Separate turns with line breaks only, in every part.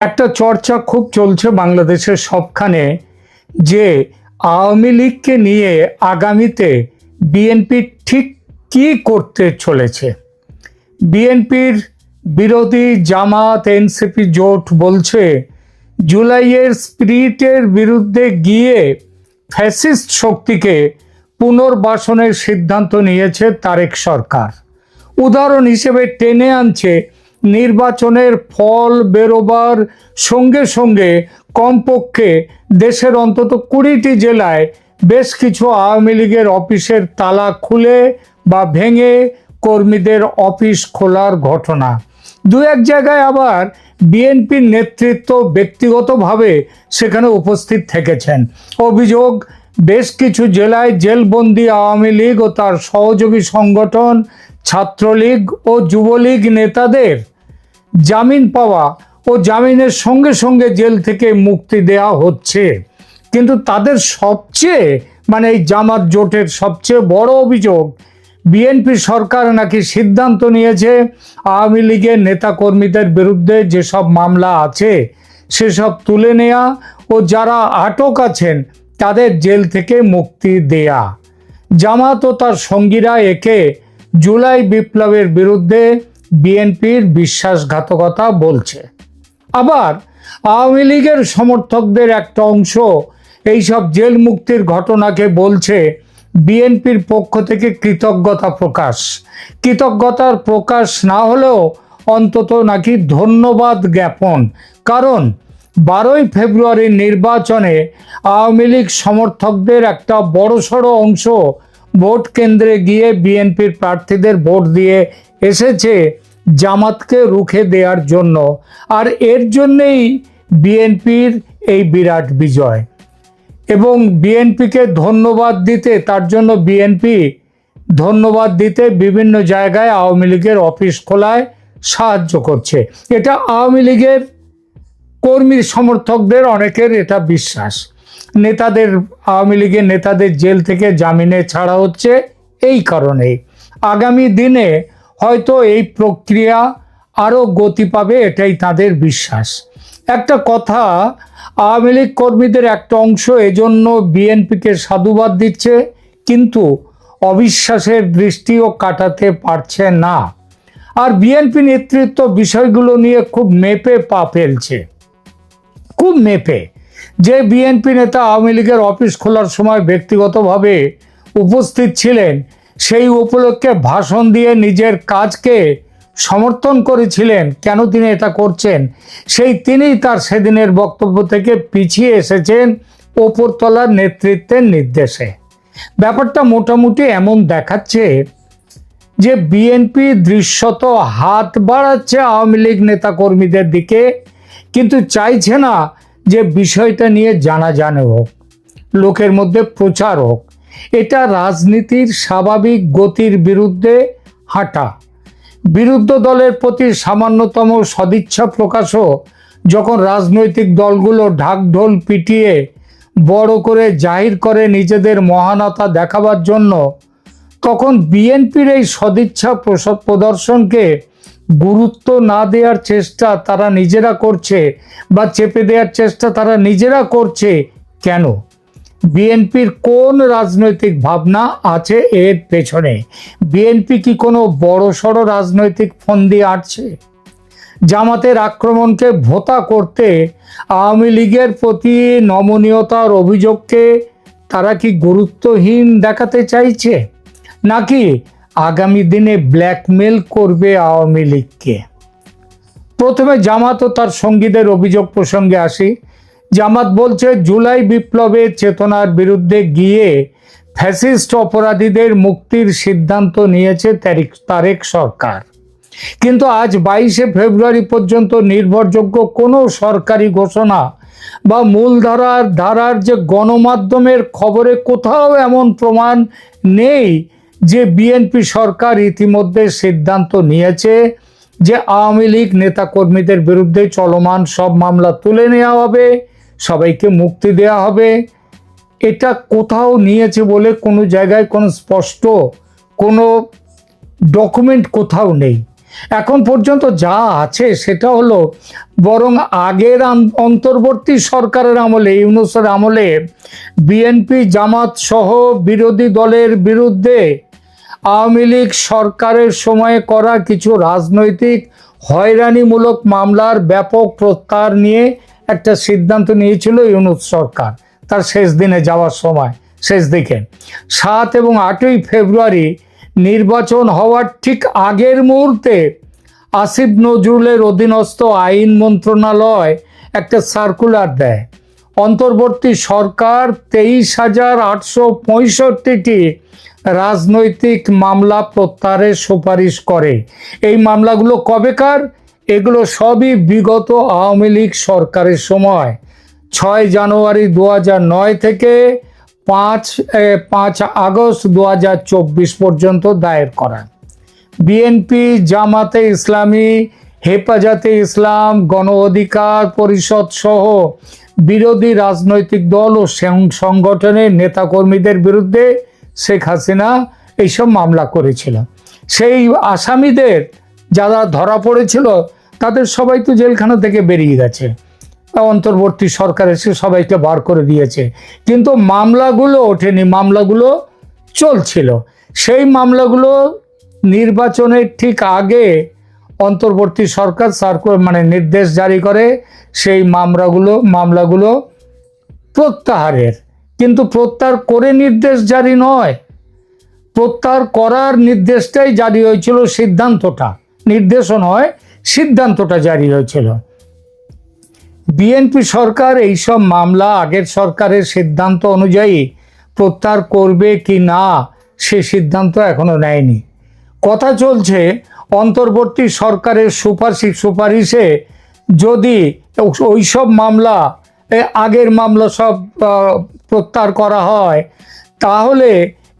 একটা চর্চা খুব চলছে বাংলাদেশের সবখানে যে আওয়ামী লীগকে নিয়ে আগামীতে বিএনপি ঠিক কী করতে চলেছে। বিএনপির বিরোধী জামাত এনসিপি জোট বলছে জুলাইয়ের স্পিরিটের বিরুদ্ধে গিয়ে ফ্যাসিস্ট শক্তিকে পুনর্বাসনের সিদ্ধান্ত নিয়েছে তারেক সরকার। উদাহরণ হিসেবে টেনে আনছে নির্বাচনের ফল বেরোবার সঙ্গে সঙ্গে কমপক্ষে দেশের অন্তত 20টি জেলায় বেশ কিছু আওয়ামী লীগের অফিসের তালা খুলে বা ভেঙে কর্মীদের অফিস খোলার ঘটনা। দু এক জায়গায় আবার বিএনপির নেতৃত্ব ব্যক্তিগতভাবে সেখানে উপস্থিত থেকেছেন। অভিযোগ, বেশ কিছু জেলায় জেলবন্দি আওয়ামী লীগ ও তার সহযোগী সংগঠন ছাত্রলীগ ও যুবলীগ নেতাদের জামিন পাওয়া ও জামিনের সঙ্গে সঙ্গে জেল থেকে মুক্তি দেওয়া হচ্ছে। কিন্তু তাদের সবচেয়ে এই জামাত জোটের সবচেয়ে বড় অভিযোগ, বিএনপি সরকার নাকি সিদ্ধান্ত নিয়েছে আওয়ামী লীগের নেতাকর্মীদের বিরুদ্ধে যেসব মামলা আছে সেসব তুলে নেওয়া ও যারা আটক আছেন তাদের জেল থেকে মুক্তি দেয়া। জামাত ও তার সঙ্গীরা একে জুলাই বিপ্লবের বিরুদ্ধে বিএনপির বিশ্বাসঘাতকতা বলছে। আবার আওয়ামী লীগের সমর্থকদের একটা অংশ এইসব জেল মুক্তির ঘটনাকে বলছে বিএনপির পক্ষ থেকে কৃতজ্ঞতার প্রকাশ না হলেও অন্তত নাকি ধন্যবাদ জ্ঞাপন। কারণ 12ই ফেব্রুয়ারির নির্বাচনে আওয়ামী লীগ সমর্থকদের একটা বড়সড় অংশ ভোট কেন্দ্রে গিয়ে বিএনপির প্রার্থীদের ভোট দিয়ে এসেছে জামাতকে রুখে দেওয়ার জন্য। আর এর জন্যেই বিএনপির এই বিরাট বিজয়। এবং বিএনপিকে ধন্যবাদ দিতে, তার জন্য বিএনপি ধন্যবাদ দিতে বিভিন্ন জায়গায় আওয়ামী লীগের অফিস খোলায় সাহায্য করছে। এটা আওয়ামী লীগের কর্মী সমর্থকদের অনেকের এটা বিশ্বাস। আওয়ামী লীগের নেতাদের জেল থেকে জামিনে ছাড়া হচ্ছে এই কারণেই। আগামী দিনে হয়তো এই প্রক্রিয়া আরও গতি পাবে, এটাই তাদের বিশ্বাস। একটা কথা, আওয়ামী লীগ কর্মীদের একটা অংশ এজন্য বিএনপিকে সাধুবাদ দিচ্ছে, কিন্তু অবিশ্বাসের দৃষ্টিও কাটাতে পারছে না। আর বিএনপি নেতৃত্ব বিষয়গুলো নিয়ে খুব মেপে পা ফেলছে, খুব মেপে। যে বিএনপি নেতা আওয়ামী লীগের অফিস খোলার সময় ব্যক্তিগতভাবে উপস্থিত ছিলেন, সেই উপলক্ষে ভাষণ দিয়ে নিজের কাজকে সমর্থন করেছিলেন, কেন তিনি এটা করছেন, তিনিই তার সেদিনের বক্তব্য থেকে পিছিয়ে এসেছেন ওপরতলার নেতৃত্বের নির্দেশে। ব্যাপারটা মোটামুটি এমন দেখাচ্ছে যে বিএনপি দৃশ্যত হাত বাড়াচ্ছে আওয়ামী লীগ নেতাকর্মীদের দিকে, কিন্তু চাইছে না যে বিষয়টা নিয়ে জানাজানি হোক, লোকের মধ্যে প্রচার হোক। এটা রাজনীতির স্বাভাবিক গতির বিরুদ্ধে হাঁটা। বিরুদ্ধ দলের প্রতি সামান্যতম সদিচ্ছা প্রকাশও যখন রাজনৈতিক দলগুলো ঢাকঢোল পিটিয়ে বড় করে জাহির করে নিজেদের মহানতা দেখাবার জন্য, তখন বিএনপির এই সদিচ্ছা প্রদর্শনকে গুরুত্ব না দেওয়ার চেষ্টা তারা নিজেরা করছে, বা চেপে দেওয়ার চেষ্টা তারা নিজেরা করছে। কেন? বিএনপির কোন রাজনৈতিক ভাবনা আছে এর পেছনে? বিএনপি কি কোনো বড়সড় রাজনৈতিক ফন্দি আটছে? জামাতের আক্রমণকে ভোঁতা করতে আওয়ামী লীগের প্রতি নমনীয়তার অভিযোগকে তারা কি গুরুত্বহীন দেখাতে চাইছে, নাকি আগামী দিনে ব্ল্যাকমেল করবে আওয়ামী লীগকে? প্রথমে জামাত ও তার সঙ্গীদের অভিযোগ প্রসঙ্গে আসি। জামাত বলছে জুলাই বিপ্লবের চেতনার বিরুদ্ধে গিয়ে ফ্যাসিস্ট অপরাধীদের মুক্তির সিদ্ধান্ত নিয়েছে তারেক সরকার। কিন্তু আজ 22শে ফেব্রুয়ারি পর্যন্ত নির্ভরযোগ্য কোনো সরকারি ঘোষণা বা ধারার যে গণমাধ্যমের খবরে কোথাও এমন প্রমাণ নেই যে বিএনপি সরকার ইতিমধ্যে সিদ্ধান্ত নিয়েছে যে আওয়ামী লীগ নেতাকর্মীদের বিরুদ্ধে চলমান সব মামলা তুলে নেওয়া হবে, সবাইকে মুক্তি দেওয়া হবে। এটা কোথাও নিয়েছে বলে কোনো জায়গায় কোনো স্পষ্ট কোনো ডকুমেন্ট কোথাও নেই। এখন পর্যন্ত যা আছে সেটা হলো বরং আগের অন্তর্বর্তী সরকারের আমলে, ইউনূসের আমলে বিএনপি জামাত সহ বিরোধী দলের বিরুদ্ধে আওয়ামী লীগ সরকারের সময়ে করা কিছু রাজনৈতিক হয়রানিমূলক মামলার ব্যাপক প্রত্যাহার নিয়ে একটা সিদ্ধান্ত নিয়েছিল ইউনূস সরকার তার শেষ দিনে যাওয়ার সময়, শেষ দিকে 7 এবং 8ই ফেব্রুয়ারি নির্বাচন হওয়ার ঠিক আগের মুহূর্তে আসিফ নজরুলের অধীনস্থ আইন মন্ত্রণালয় একটা সার্কুলার দেয়। অন্তর্বর্তী সরকার 23,865টি রাজনৈতিক মামলা প্রত্যাহারের সুপারিশ করে। এই মামলাগুলো কবেকার? এগুলো সবই বিগত আওয়ামী লীগ সরকারের সময় 6 জানুয়ারি 2009 থেকে 5 আগস্ট 2024 পর্যন্ত দায়ের করা। বিএনপি, জামাতে ইসলামী, হেফাজতে ইসলাম, গণ অধিকার পরিষদ সহ বিরোধী রাজনৈতিক দল ও সংগঠনের নেতাকর্মীদের বিরুদ্ধে শেখ হাসিনা এইসব মামলা করেছিল। সেই আসামিদের যারা ধরা পড়েছিল তাদের সবাই তো জেলখানা থেকে বেরিয়ে গেছে, অন্তর্বর্তী সরকার এসে সবাইকে বার করে দিয়েছে, কিন্তু মামলাগুলো ওঠেনি, মামলাগুলো চলছিল। সেই মামলাগুলো নির্বাচনের ঠিক আগে অন্তর্বর্তী সরকার নির্দেশ জারি করে সেই মামলাগুলো প্রত্যাহারের। কিন্তু প্রত্যাহার করে নির্দেশ জারি নয়, প্রত্যাহার করার নির্দেশটাই জারি হয়েছিল, সিদ্ধান্তটা, নির্দেশও নয়, সিদ্ধান্তটা জারি হয়েছিল। বিএনপি সরকার এইসব মামলা আগের সরকারের সিদ্ধান্ত অনুযায়ী প্রত্যাহার করবে কি না সে সিদ্ধান্ত এখনো নেয়নি। কথা চলছে অন্তর্বর্তী সরকারের সুপারিশে যদি ওইসব মামলা, আগের মামলা সব প্রত্যাহার করা হয়, তাহলে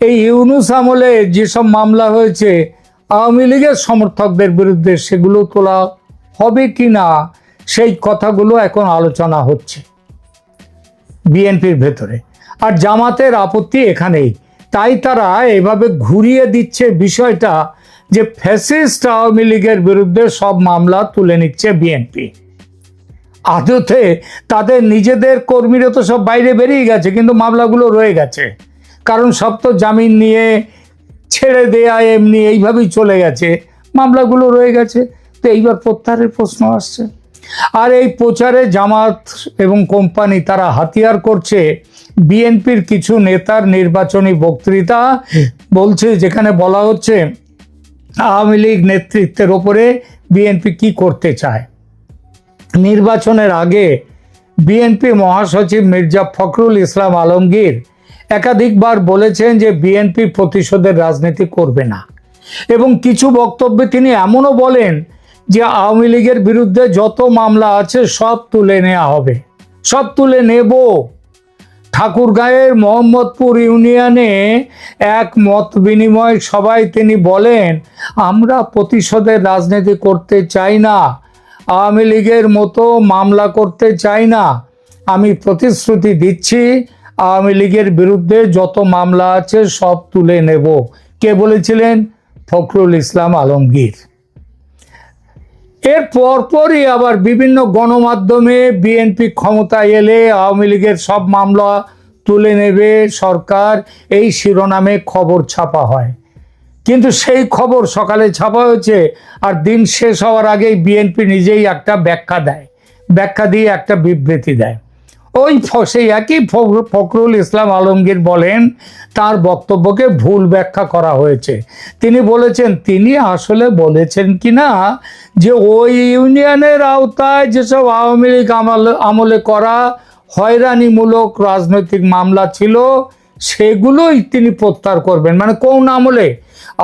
এই ইউনূস আমলে যেসব মামলা হয়েছে আওয়ামী লীগের সমর্থকদের বিরুদ্ধে সেগুলো তোলা হবে কি না সেই কথাগুলো এখন আলোচনা হচ্ছে বিএনপির ভেতরে। আর জামাতের আপত্তি এখানেই, তাই তারা এভাবে ঘুরিয়ে দিচ্ছে বিষয়টা যে ফ্যাসিস্ট আওয়ামী লীগের বিরুদ্ধে সব মামলা তুলে নিচ্ছে বিএনপি। আদতে তাদের নিজেদের কর্মীরা তো সব বাইরে বেরিয়ে গেছে, কিন্তু মামলাগুলো রয়ে গেছে, কারণ সব তো জামিন নিয়ে ছেড়ে দেয়া এমনি এইভাবেই চলে গেছে, মামলাগুলো রয়ে গেছে। তো এইবার প্রত্যাহারের প্রশ্ন আসছে। আর এই প্রচারে জামাত এবং কোম্পানি তারা হাতিয়ার করছে বিএনপির কিছু নেতার নির্বাচনী বক্তৃতা, বলছে যেখানে বলা হচ্ছে আওয়ামী লীগ নেতৃত্বের ওপরে বিএনপি কি করতে চায়। নির্বাচনের আগে বিএনপি মহাসচিব মির্জা ফখরুল ইসলাম আলমগীর একাধিকবার বলেছেন যে বিএনপি প্রতিশোধের রাজনীতি করবে না, এবং কিছু বক্তব্যে তিনি এমনও বলেন যে আওয়ামী লীগের বিরুদ্ধে যত মামলা আছে সব তুলে নেওয়া হবে, সব তুলে নেব। ঠাকুরগাঁয়ের মোহাম্মদপুর ইউনিয়নে এক মত বিনিময় সভায় তিনি বলেন, আমরা প্রতিশোধের রাজনীতি করতে চাই না, আওয়ামী লীগের মতো মামলা করতে চাই না, আমি প্রতিশ্রুতি দিচ্ছি আওয়ামী লীগের বিরুদ্ধে যত মামলা আছে সব তুলে নেব। কে বলেছিলেন? ফখরুল ইসলাম আলমগীর। এর পরপরই আবার বিভিন্ন গণমাধ্যমে বিএনপি ক্ষমতায় এলে আওয়ামী লীগের সব মামলা তুলে নেবে সরকার, এই শিরোনামে খবর ছাপা হয়। কিন্তু সেই খবর সকালে ছাপা হয়েছে, আর দিন শেষ হওয়ার আগেই বিএনপি নিজেই একটা ব্যাখ্যা দিয়ে একটা বিবৃতি দেয়। ওই সেই একই ফখরুল ইসলাম আলমগীর বলেন তার বক্তব্যকে ভুল ব্যাখ্যা করা হয়েছে। তিনি বলেছেন, তিনি আসলে বলেছেন কিনা যে ওই ইউনিয়নের আওতায় যেসব আওয়ামী লীগ আমলে করা হয়রানিমূলক রাজনৈতিক মামলা ছিল সেগুলোই তিনি প্রত্যাহার করবেন। মানে কোন আমলে?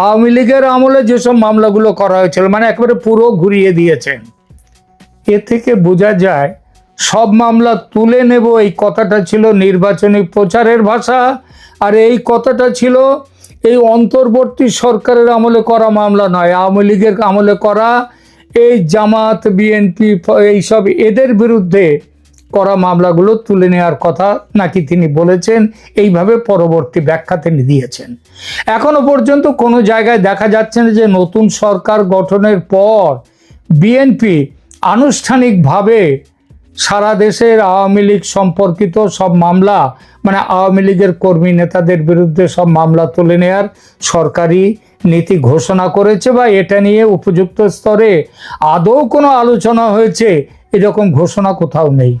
আওয়ামী লীগের আমলে যেসব মামলাগুলো করা হয়েছিল, মানে একেবারে পুরো ঘুরিয়ে দিয়েছেন। এ থেকে বোঝা যায় সব মামলা তুলে নেব এই কথাটা ছিল নির্বাচনী প্রচারের ভাষা, আর এই কথাটা ছিল এই অন্তর্বর্তী সরকারের আমলে করা মামলা নয়, আওয়ামী লীগের আমলে করা এই জামাত, বিএনপি এইসব এদের বিরুদ্ধে করা মামলাগুলো তুলে নেওয়ার কথা নাকি তিনি বলেছেন, এইভাবে পরবর্তী ব্যাখ্যা তিনি দিয়েছেন। এখনো পর্যন্ত কোনো জায়গায় দেখা যাচ্ছে না যে নতুন সরকার গঠনের পর বিএনপি আনুষ্ঠানিকভাবে সারা দেশের আওয়ামী লীগ সম্পর্কিত সব মামলা, মানে আওয়ামী লীগের কর্মী নেতাদের বিরুদ্ধে সব মামলা তুলে নেওয়ার সরকারি নীতি ঘোষণা করেছে, বা এটা নিয়ে উপযুক্ত স্তরে আদৌ কোনো আলোচনা হয়েছে, এরকম ঘোষণা কোথাও নেই।